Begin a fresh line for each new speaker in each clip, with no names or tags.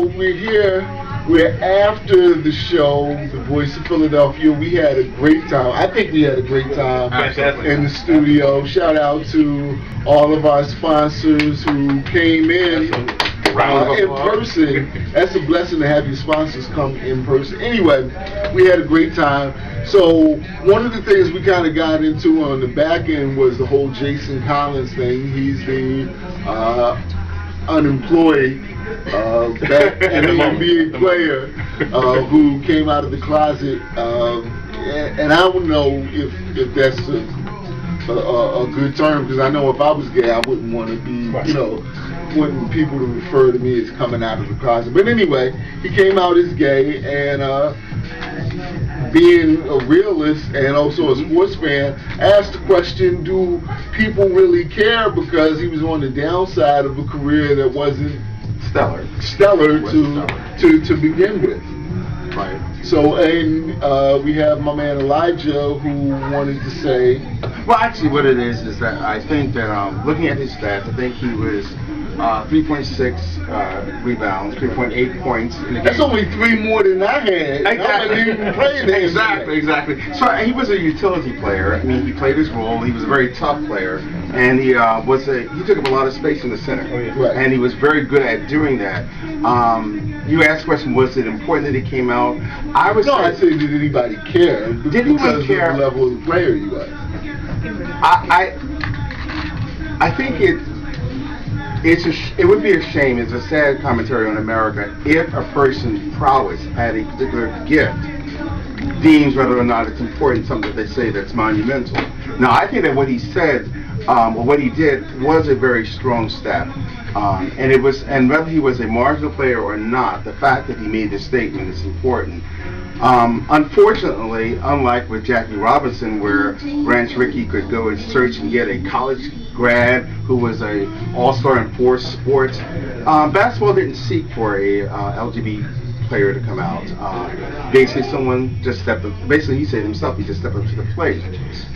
We're here. We're after the show, The Voice of Philadelphia. We had a great time. I think we had a great time in the studio. Shout out to all of our sponsors who came in person. That's a blessing to have your sponsors come in person. Anyway, we had a great time. So one of the things we kind of got into on the back end was the whole Jason Collins thing. He's the unemployed an NBA player who came out of the closet, and I don't know if that's a good term, because I know if I was gay, I wouldn't want to be, wouldn't people to refer to me as coming out of the closet. But anyway, he came out as gay, and being a realist and also a sports fan, asked the question, do people really care? Because he was on the downside of a career that wasn't stellar to begin with. Right. So, and we have my man Elijah, who wanted to say.
Well, actually, what it is that I think that looking at his stats, I think he was 3.6 rebounds, 3.8 points in the game.
That's only 3 more than I had.
Exactly.
I didn't even play that.
Exactly. So he was a utility player. I mean, he played his role. He was a very tough player, and he took up a lot of space in the center,
right.
And he was very good at doing that. You asked the question, was it important that he came out? I
said, did anybody care?
Did anyone care?
Of the level of the player you was.
I think it would be a shame, it's a sad commentary on America, if a person's prowess at a particular gift deems whether or not it's important, something that they say that's monumental. Now, I think that what he said, or what he did, was a very strong step. And whether he was a marginal player or not, the fact that he made this statement is important. Unfortunately, unlike with Jackie Robinson, where Branch Rickey could go and search and get a college grad who was a all-star in 4 sports, basketball didn't seek for a LGBT player to come out. Basically, someone just stepped up. Basically, he said himself, he just stepped up to the plate.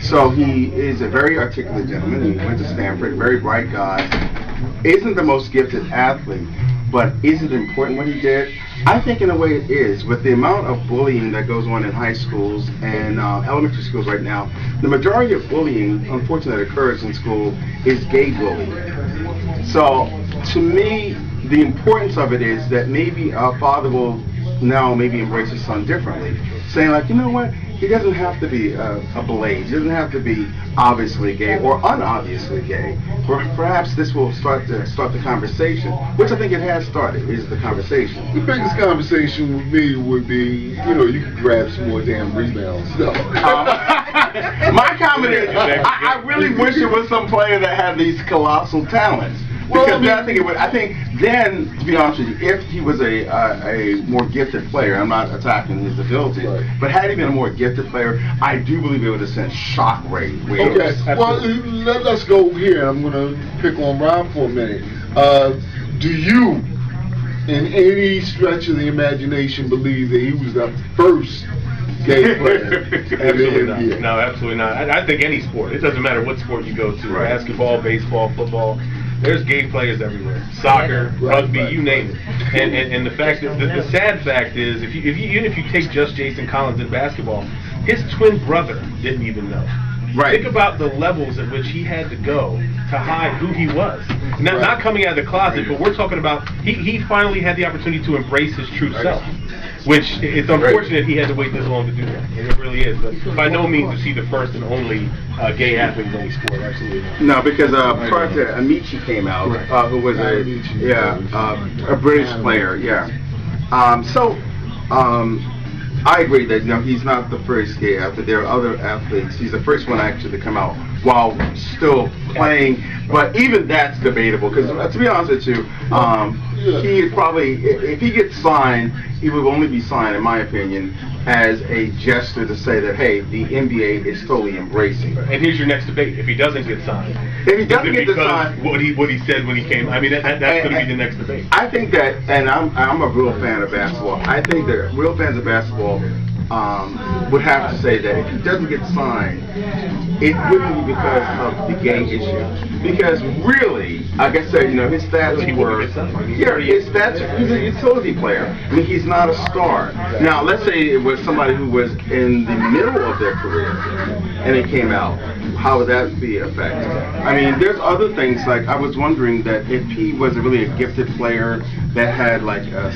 So he is a very articulate gentleman. He went to Stanford, very bright guy. Isn't the most gifted athlete, but is it important what he did? I think in a way it is. With the amount of bullying that goes on in high schools and elementary schools right now, the majority of bullying, unfortunately, that occurs in school is gay bullying. So, to me, the importance of it is that maybe a father will now maybe embrace his son differently, saying like, you know what, he doesn't have to be a blaze, he doesn't have to be obviously gay or unobviously gay. Perhaps this will start the conversation, which I think it has started, is the conversation.
The biggest conversation with me would be, you could grab some more damn rebounds. So.
My comment is, I really wish it was some player that had these colossal talents. Because I think then, to be honest with you, if he was a more gifted player, I'm not attacking his ability, right. But had he been a more gifted player, I do believe it would have sent shock waves.
Okay, well, let's go here. I'm going to pick on Rob for a minute. Do you, in any stretch of the imagination, believe that he was the first gay player in the NBA?
No, absolutely not. I think any sport, it doesn't matter what sport you go to, right. Basketball, baseball, football, there's gay players everywhere. Soccer, rugby, you name it. And the fact that the sad fact is, even if you take just Jason Collins in basketball, his twin brother didn't even know. Right. Think about the levels at which he had to go to hide who he was. Not coming out of the closet, but we're talking about he finally had the opportunity to embrace his true self. Which it's unfortunate he had to wait this long to do that. It really is. But by no means is he the first and only gay athlete in any sport. Absolutely not.
No, because prior to Amici came out, who was a British player. Yeah. I agree that he's not the first gay athlete. There are other athletes. He's the first one actually to come out while still playing. But even that's debatable because, to be honest with you, he is probably, if he gets signed, he will only be signed, in my opinion, as a gesture to say that, hey, the NBA is totally embracing.
And here's your next debate: if he doesn't get signed,
if he doesn't get signed,
what he said when he came, I mean, that's going to be the next debate.
I think that, and I'm a real fan of basketball. I think that real fans of basketball would have to say that if he doesn't get signed, it wouldn't be because of the gang issue. Because really, like I said, his stats were, his stats, he's a utility player. I mean, he's not a star. Now, let's say it was somebody who was in the middle of their career and it came out. How would that be affected? I mean, there's other things, like I was wondering that if he was really a gifted player that had like a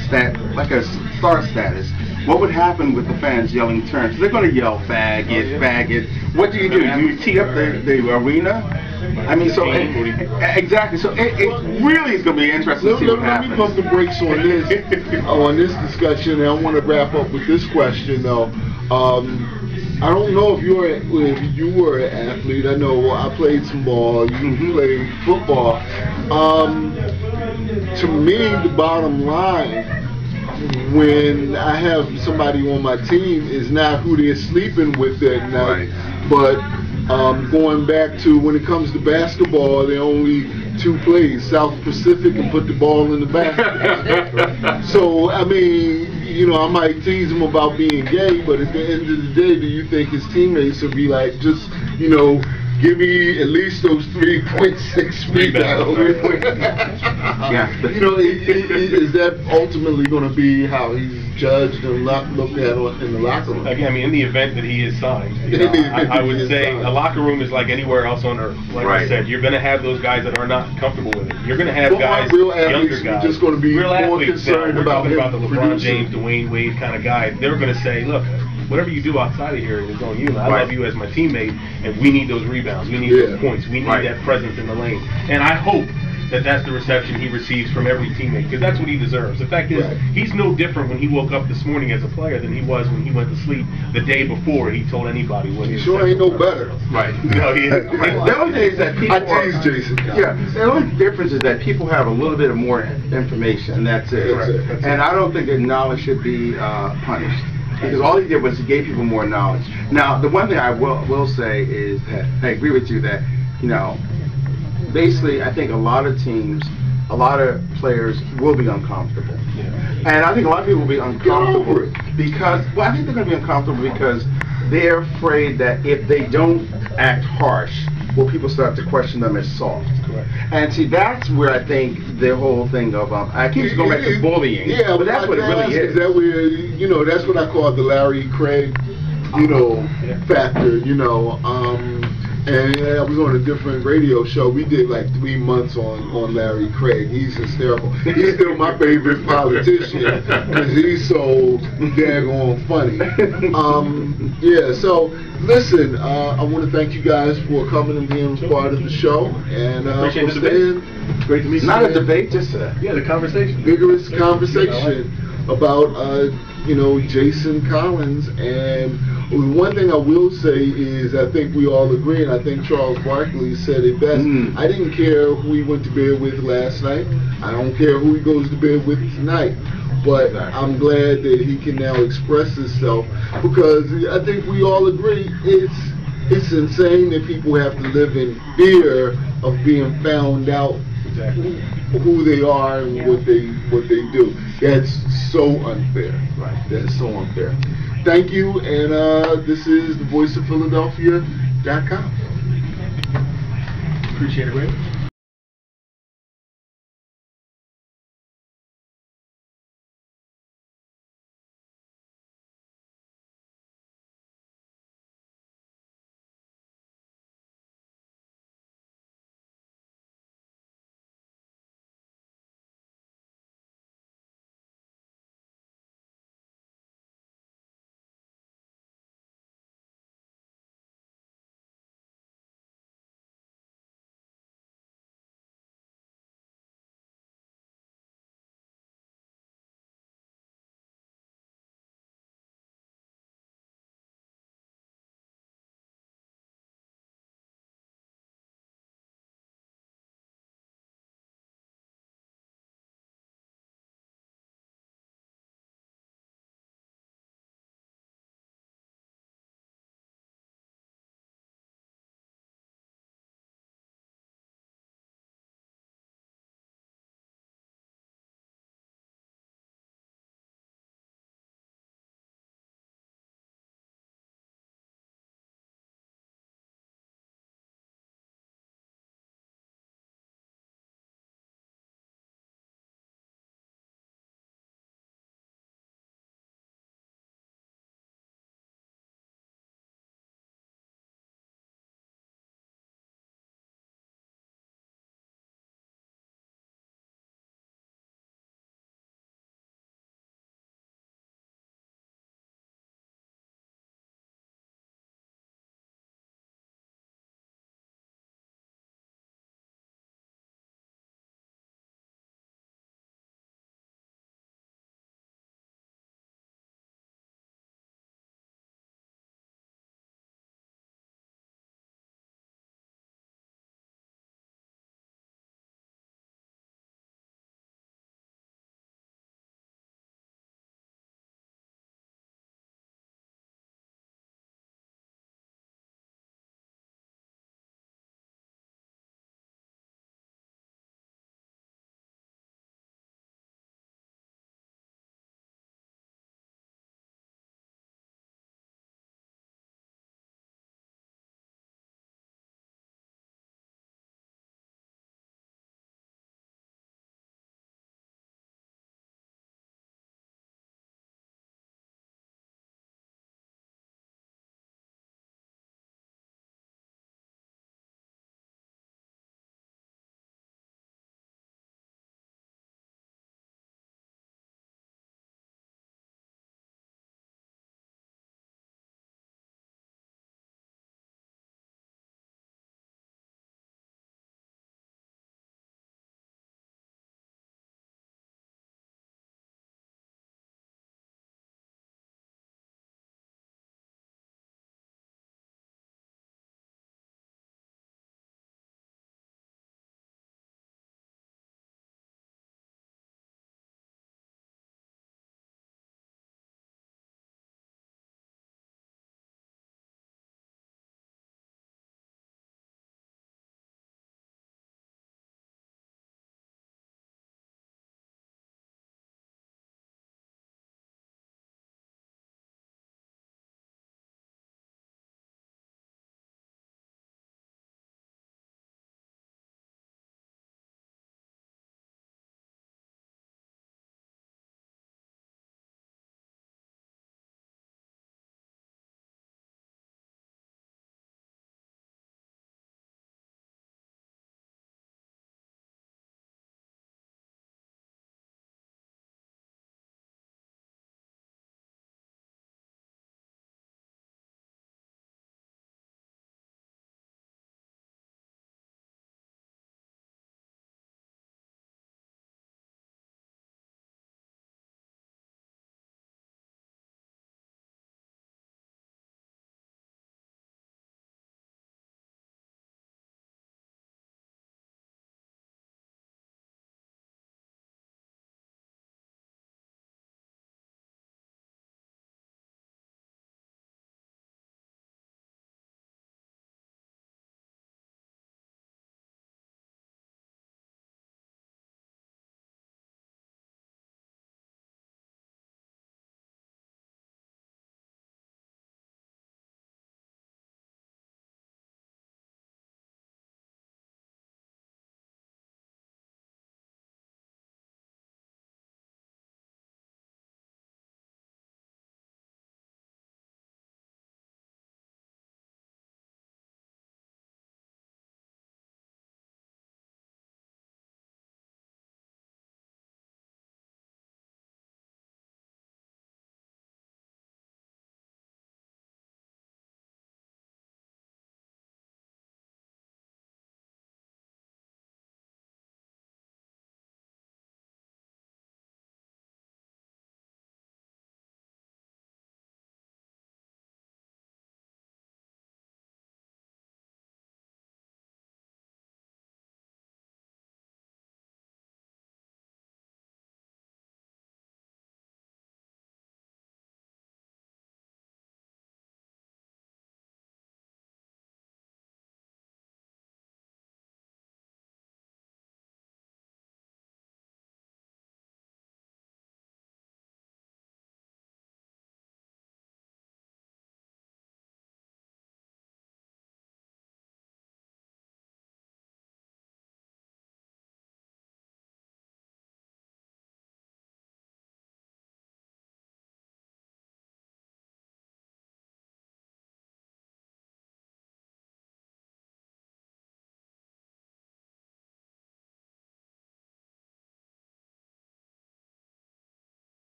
star status, what would happen with the fans yelling turns? They're going to yell faggot, faggot. What do? You do tee up the arena? I mean, so exactly. So it really is going to be interesting to see what happens.
Let me pump the brakes on this discussion, and I want to wrap up with this question though. I don't know if you were an athlete. I know I played some ball. You played football. To me, the bottom line, when I have somebody on my team, is not who they're sleeping with that night, but going back to when it comes to basketball, there are only two plays: South Pacific and put the ball in the basket. So I mean, I might tease him about being gay, but at the end of the day, do you think his teammates would be like, just give me at least those 3.6 rebounds? Is that ultimately going to be how he's judged and looked at in the locker room?
Again, I mean, in the event that he is signed, I would say a locker room is like anywhere else on earth. Like I said, you're going to have those guys that are not comfortable with it. You're going to have guys, younger guys,
just going to be
real
more
athletes.
concerned
We're talking about the LeBron
producing.
James, Dwayne Wade kind of guy. They're going to say, look, whatever you do outside of here is on you. I love you as my teammate, and we need those rebounds. We need those points. We need that presence in the lane. And I hope that that's the reception he receives from every teammate, because that's what he deserves. The fact is, he's no different when he woke up this morning as a player than he was when he went to sleep the day before he told anybody what he was.
Sure ain't no better.
No, he isn't.
The only thing is that people
I tease Jason.
The only difference is that people have a little bit of more information, and that's it. And I don't think that knowledge should be punished. Because all he did was he gave people more knowledge. Now, the one thing I will say is that I agree with you that, basically I think a lot of teams, a lot of players will be uncomfortable. And I think a lot of people will be uncomfortable because, I think they're going to be uncomfortable because they're afraid that if they don't act harsh, people start to question them as soft. And see, that's where I think the whole thing of I keep going back to bullying. But that's what it really is.
That where that's what I call the Larry Craig, factor. And I was on a different radio show. We did like 3 months on Larry Craig. He's hysterical. He's still my favorite politician because he's so daggone funny. So listen, I want to thank you guys for coming and being part of the show. And
appreciate the debate. Great to meet you.
Not a debate, just
the conversation.
Vigorous conversation about Jason Collins. And one thing I will say is I think we all agree, and I think Charles Barkley said it best. I didn't care who he went to bed with last night. I don't care who he goes to bed with tonight. But I'm glad that he can now express himself, because I think we all agree it's insane that people have to live in fear of being found out who they are and what they do. That's so unfair. That's so unfair. Thank you, and this is the voice of Philadelphia.com.
Appreciate it, Ray.